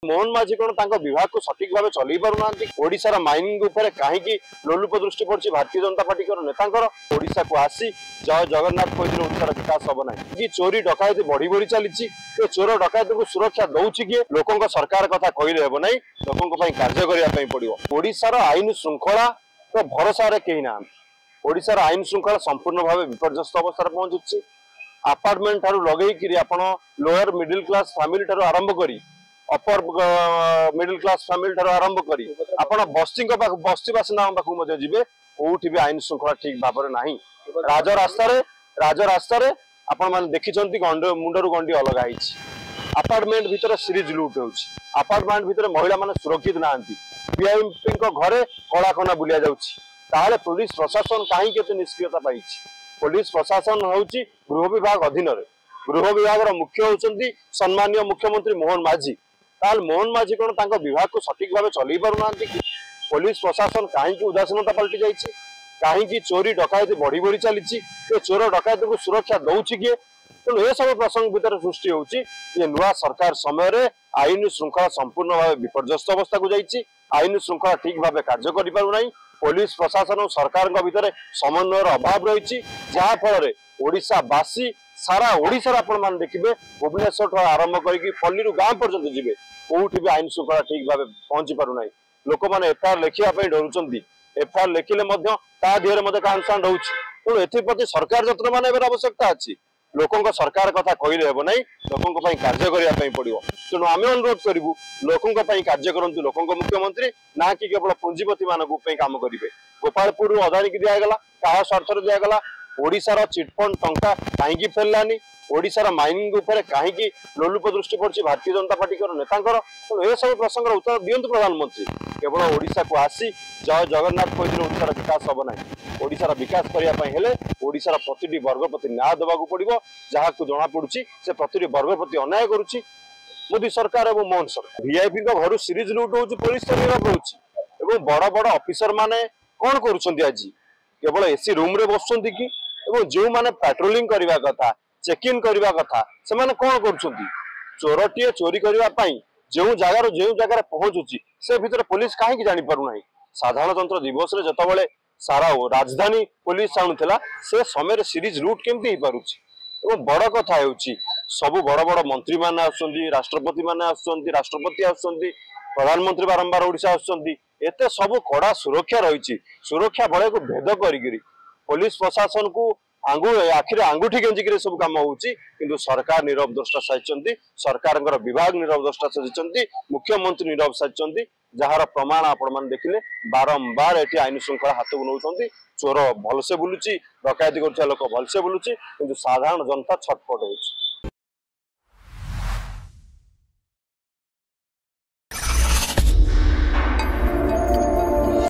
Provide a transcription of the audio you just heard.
मोहन माझी कौन विभाग को सठिक भाव चल पारना ओडार माइनिंग कहीं लोलुप दृष्टि पड़ी भारतीय जनता पार्टी नेता ओडा को आसी जय जगन्नाथ कही ओडार विकास हम ना कि चोरी डकायती बढ़ी बढ़ी चली चोर डकायत को सुरक्षा दौर किए लोकों सरकार कथा कहले हेब ना लोकों कार्य करने पड़ो ओडार आईन श्रृंखला तो भरोसा कहीं ना ओडार आईन श्रृंखला संपूर्ण भाव विपर्यस्त अवस्था पहुंचुची अपार्टमेंट ठारू लगे आपण लोअर मिडिल क्लास फैमिली ठारू आरंभ करी अपर मिडिल क्लास फैमिली ठारू आरंभ करी आपण बस्ती बासिंदा पाखक जी कौटी भी आईन श्रृंखला ठीक भाव ना राजरास्त आपण मैंने देखी मुंडरू गंडी अलग अपार्टमेंट भितर सीरीज लुट हो अपार्टमेंट भितर महिला माने सुरक्षित ना वीआईपी घरे कलाखना बुलिया जाऊँगी पुलिस प्रशासन कहीं निष्क्रियता पाई पुलिस प्रशासन हूँ गृह विभाग अधीन गृह विभाग मुख्य होती सम्मानीय मुख्यमंत्री मोहन माझी मोहन माझी कौन विभाग को सठिक भाव चल पारना पुलिस प्रशासन कहीं उदासीनता पलटि जाइए कहीं चोरी डकायती बढ़ी बढ़ी चली चोर डकायत को सुरक्षा दौर किए तेणु ये सब प्रसंग भितर सृष्टि होची नुआ सरकार समय आईन श्रृंखला संपूर्ण भाव विपर्यस्त अवस्था को जाइए आईन श्रृंखला ठीक भाव कार्य करें पुलिस प्रशासन और सरकार भितर समन्वय अभाव रही जहाँफल ओडावासी सारा ओडार आपण देखिए भुवनेश्वर आरंभ करके पल्ली गाँ पर्यटन जी कौटी भी आईन श्रृंखला ठीक भाव पहुंची पारना लोक मैंने एफआईआर लिखापी डरुंच एफआईआर लिखिले दिहर कानसान रोचे तेणु एप्रति सरकार जत्न मान आवश्यकता अच्छी लोकों सरकार कथा कहले हेब ना लोकों कार्य करने पड़ो तेणु आम अनुरोध करूँ लोकों कार्य करूँ लोकों मुख्यमंत्री ना कि केवल पुंजीपति मानक काम करेंगे गोपालपुर अदानी की दिगला क्या स्वार्थ दिगला ओडार चिटफंड टंका कहीं फेरलानी ओडार माइनिंग कहीं लोलुप दृष्टि पड़ी भारतीय जनता पार्टी नेता तेणु ये सब प्रसंग उत्तर दिंतु प्रधानमंत्री केवल ओडा को आसी जय जगन्नाथ कही ओडार विकास हम ना ओडार विकास करने ओडार प्रति वर्ग प्रति न्याय देवाक पड़ो जहाँ को जना पड़ी से प्रति वर्ग प्रति अन्याय करुच्ची मोदी सरकार और मोहन सरकार वीआईपी घर सीरीज लुट हो पुलिस हो बड़ बड़ अफिसर माने कौन करुँच केवल एसी रूम रे बस कि जो मैंने पेट्रोलिंग करने कथा चेकिंग करने कथा से मैंने कौन कर चोरटीए चोरी करने जो जगार पहुंचुची से भितर पुलिस कहीं जापारूना साधारणतंत्र दिवस रे जतबले सारा राजधानी पुलिस आणुला से समय सीरीज लुट केमती हो पारुची बड़ कथा सब बड़ बड़ मंत्री मैंने आसुंदी राष्ट्रपति मैंने आसुंदी राष्ट्रपति आसुंदी प्रधानमंत्री बारंबार ओडिशा आसुंदी एते सब कड़ा सुरक्षा रही सुरक्षा बल को भेद करी पुलिस प्रशासन को आखिर आंगुठी गेंजिक सब कम हो सरकार नीरव द्रष्टा साजिंट सरकार विभाग नीरव द्रष्टा साजिंट मुख्यमंत्री नीरव साजिंट जार प्रमाण आपण मैंने देखिले बारंबार ये आईन श्रृंखला हाथ को नौ चोर भलसे बुलूची डकायती कर लोक भलसे बुलूची किंतु साधारण जनता छटपट हो।